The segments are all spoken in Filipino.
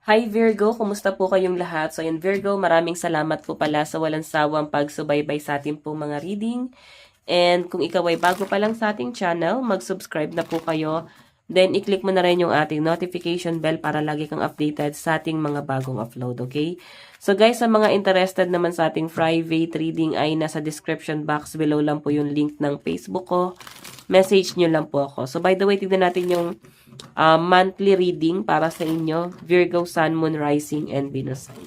Hi Virgo, kumusta po kayong lahat? So yun Virgo, maraming salamat po pala sa walang sawang pagsubaybay sa ating po mga reading. And kung ikaw ay bago pa lang sa ating channel, mag-subscribe na po kayo. Then i-click mo na rin yung ating notification bell para lagi kang updated sa ating mga bagong upload, okay? So guys, sa mga interested naman sa ating private reading ay nasa description box below lang po yung link ng Facebook ko. Message nyo lang po ako. So by the way, tignan natin yung monthly reading para sa inyo, Virgo, Sun, Moon, Rising, and Venus sign.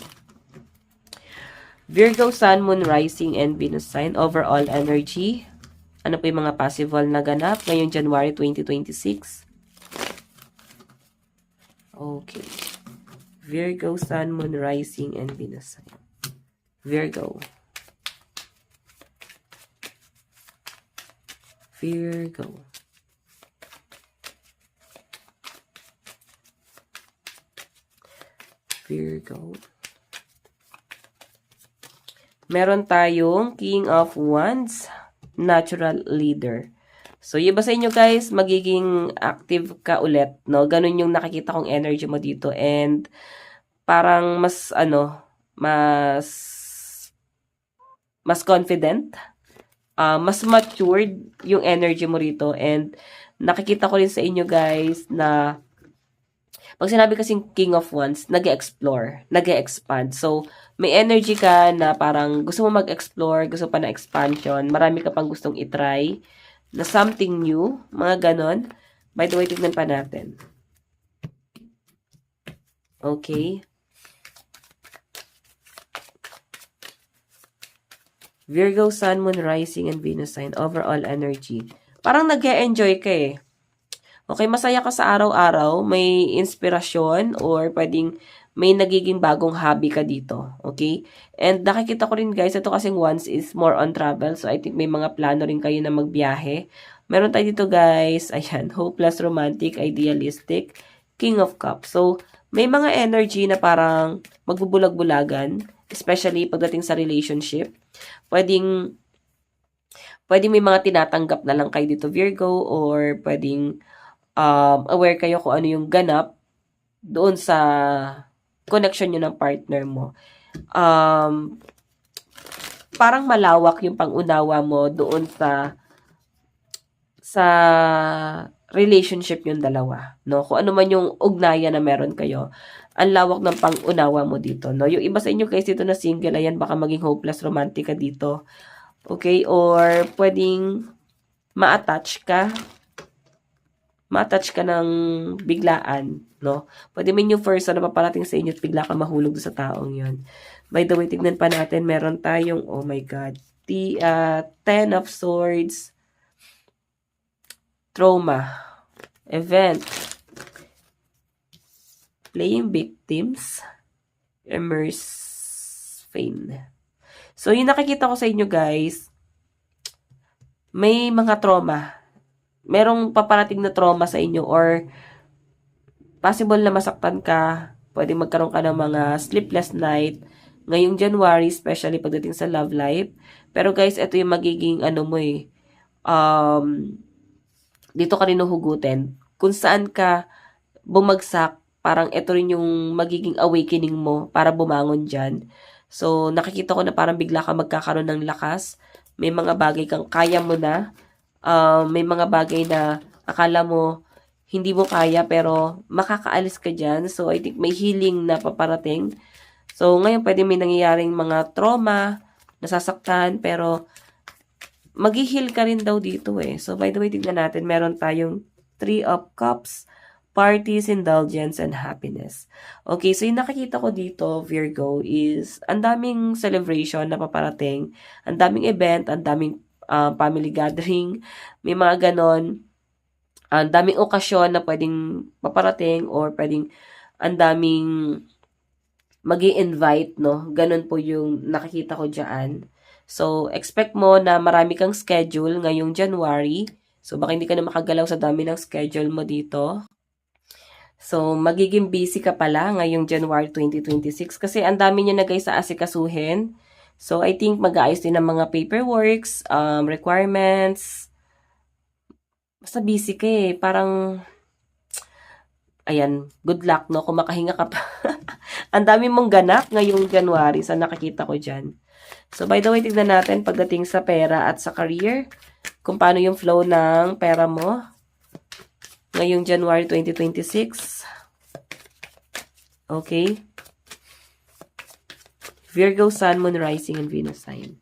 Virgo, Sun, Moon, Rising, and Venus sign, overall energy. Ano po yung mga possible na ganap ngayong January 2026? Okay. Virgo, Sun, Moon, Rising, and Venus sign. Virgo. Virgo. Virgo. Meron tayong King of Wands, Natural Leader. So, yung iba sa inyo guys, magiging active ka ulit, no? Ganun yung nakikita kong energy mo dito. And, parang mas, mas confident. Mas matured yung energy mo rito. And, nakikita ko rin sa inyo guys na pag sinabi kasing King of Wands, nag-explore, nag-expand. So, may energy ka na parang gusto mo mag-explore, gusto pa na expansion, marami ka pang gustong itry na something new, mga ganon. By the way, tignan pa natin. Okay. Virgo, Sun, Moon, Rising, and Venus sign. Overall energy. Parang nag-e-enjoy ka eh. Okay, masaya ka sa araw-araw. May inspirasyon or pwedeng may nagiging bagong hobby ka dito. Okay? And nakikita ko rin guys, ito kasing once is more on travel. So I think may mga plano rin kayo na magbiyahe. Meron tayo dito guys, ayan, hopeless, romantic, idealistic, King of Cups. So, may mga energy na parang magbubulag-bulagan, especially pagdating sa relationship. Pwedeng may mga tinatanggap na lang kayo dito Virgo or pwedeng aware kayo kung ano yung ganap doon sa connection nyo ng partner mo. Parang malawak yung pangunawa mo doon sa relationship yung dalawa, no? Kung ano man yung ugnayan na meron kayo, ang lawak ng pangunawa mo dito, no? Yung iba sa inyo guys dito na single, ayan, baka maging hopeless romantic ka dito. Okay? Or pwedeng ma-attach ka ng biglaan, no? Pwede may new person na paparating sa inyo at bigla ka mahulog sa taong yon. By the way, tignan pa natin, meron tayong, oh my God, Ten of Swords, trauma, event, playing victims, immerse, fame. So, yung nakikita ko sa inyo guys, may mga trauma. Merong paparating na trauma sa inyo or possible na masaktan ka, pwede magkaroon ka ng mga sleepless night ngayong January, especially pagdating sa love life. Pero guys, ito yung magiging dito ka rin hugutin. Kung saan ka bumagsak, parang ito rin yung magiging awakening mo para bumangon dyan. So, nakikita ko na parang bigla ka magkakaroon ng lakas. May mga bagay kang kaya mo na. May mga bagay na akala mo hindi mo kaya pero makakaalis ka dyan. So, I think may healing na paparating. So, ngayon pwede may nangyayaring mga trauma, nasasaktan, pero mag-heal ka rin daw dito eh. So, by the way, tignan natin, meron tayong Three of Cups, parties, indulgence, and happiness. Okay, so yung nakikita ko dito, Virgo, is ang daming celebration na paparating, ang daming event, ang daming family gathering, may mga ganon, ang daming okasyon na pwedeng paparating or pwedeng ang daming magi-invite, no? Ganon po yung nakikita ko dyan. So, expect mo na marami kang schedule ngayong January. So, baka hindi ka na makagalaw sa dami ng schedule mo dito. So, magiging busy ka pala ngayong January 2026 kasi ang dami niya na guys sa asikasuhin. So, I think mag-aayos din ng mga paperworks, requirements. Basta busy ka eh. Parang ayan, good luck, no? Kung makahinga ka pa. Ang dami mong ganap ngayong January sa nakikita ko dyan. So, by the way, tignan natin pagdating sa pera at sa career, kung paano yung flow ng pera mo ngayong January 2026. Okay? Virgo, Sun, Moon, Rising, and Venus sign.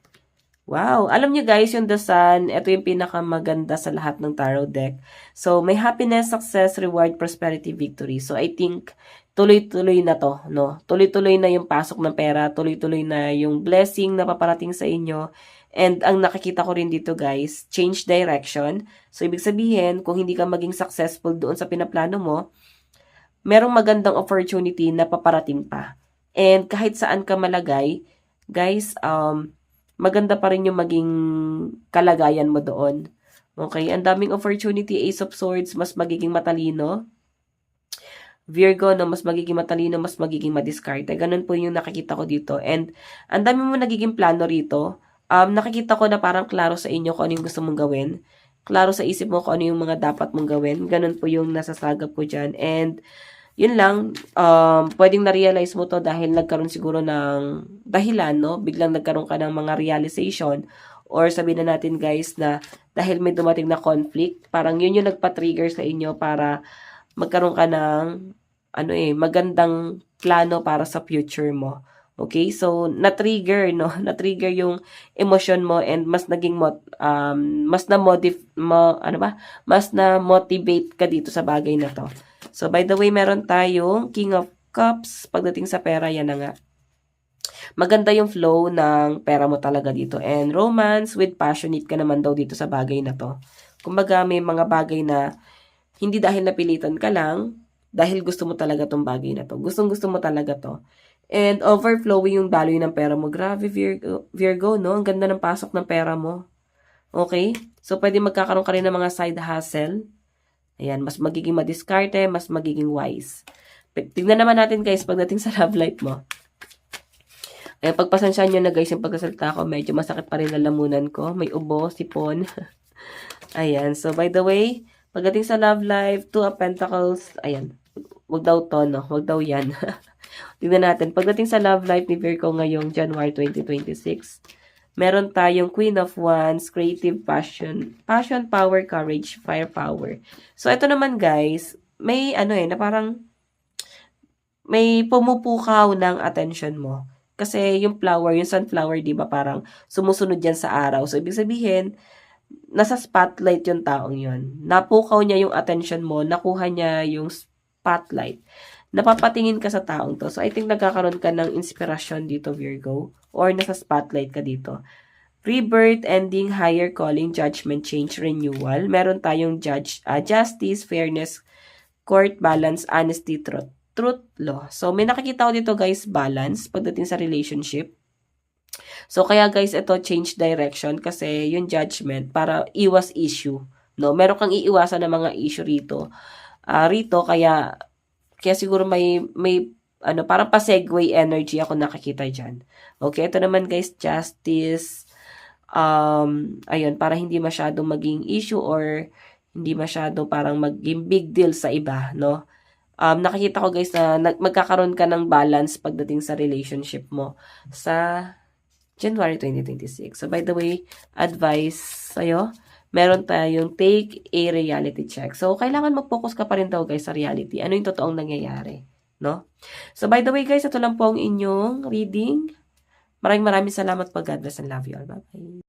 Wow! Alam niyo guys, yung The Sun, ito yung pinakamaganda sa lahat ng tarot deck. So, may happiness, success, reward, prosperity, victory. So, I think, tuloy-tuloy na to, no? Tuloy-tuloy na yung pasok ng pera, tuloy-tuloy na yung blessing na paparating sa inyo. And ang nakikita ko rin dito guys, change direction. So, ibig sabihin, kung hindi ka maging successful doon sa pinaplano mo, merong magandang opportunity na paparating pa. And kahit saan ka malagay, guys, maganda pa rin yung maging kalagayan mo doon. Okay? Ang daming opportunity, Ace of Swords, mas magiging matalino. Virgo, no, mas magiging matalino, mas magiging madiskarte. Ganun po yung nakikita ko dito. And ang dami mo nagiging plano rito. Nakikita ko na parang klaro sa inyo kung ano yung gusto mong gawin. Klaro sa isip mo kung ano yung mga dapat mong gawin. Ganun po yung nasasagap ko dyan. And yun lang, pwedeng na-realize mo to dahil nagkaroon siguro ng dahilan, no? Biglang nagkaroon ka ng mga realization or sabihin na natin guys na dahil may dumating na conflict, parang yun yung nagpa-trigger sa inyo para magkaroon ka ng magandang plano para sa future mo. Okay? So, na-trigger, no? Na-trigger yung emotion mo and mas naging mas na-motivate ka dito sa bagay na to. So, by the way, meron tayong King of Cups. Pagdating sa pera, yan na nga. Maganda yung flow ng pera mo talaga dito. And romance with passionate ka naman daw dito sa bagay na to. Kumbaga, may mga bagay na hindi dahil napilitan ka lang, dahil gusto mo talaga tong bagay na to. Gustong-gusto mo talaga to. And overflowing yung value ng pera mo. Grabe, Virgo, no? Ang ganda ng pasok ng pera mo. Okay? So, pwede magkakaroon ka rin ng mga side hustle. Ayan, mas magiging madiskarte, mas magiging wise. Tignan naman natin guys, pagdating sa love life mo. Ayan, pagpasensyaan nyo na guys, yung pagkasalita ko, medyo masakit pa rin lalamunan ko. May ubo, sipon. Ayan, so by the way, pagdating sa love life, 2 of Pentacles, ayan, wag daw to, no? Wag daw yan. Tignan natin, pagdating sa love life ni Virgo ngayong January 2026, meron tayong Queen of Wands, creative passion, power, courage, firepower. So, ito naman guys, may na parang may pumupukaw ng attention mo. Kasi yung flower, yung sunflower, di ba, parang sumusunod yan sa araw. So, ibig sabihin, nasa spotlight yung taong yun. Napukaw niya yung attention mo, nakuha niya yung spotlight. Napapatingin ka sa taong to. So, I think nagkakaroon ka ng inspirasyon dito, Virgo. Or nasa spotlight ka dito. Rebirth, ending, higher calling, judgment, change, renewal. Meron tayong justice, fairness, court, balance, honesty, truth, law. So, may nakikita ko dito guys, balance pagdating sa relationship. So, kaya guys, ito change direction kasi yung judgment para iwas issue. No? Meron kang iiwasan ng mga issue rito. Kaya siguro may parang pa-segue energy ako nakikita dyan. Okay, ito naman guys, justice. Ayun, para hindi masyadong maging issue or hindi masyado parang maging big deal sa iba, no? Nakikita ko guys na magkakaroon ka ng balance pagdating sa relationship mo sa January 2026. So, by the way, advice sa'yo, meron tayong take a reality check. So, kailangan mag-focus ka pa rin daw guys sa reality. Ano yung totoong nangyayari? No? So, by the way guys, ito lang po ang inyong reading. Maraming salamat po. God bless and love you all. Bye-bye.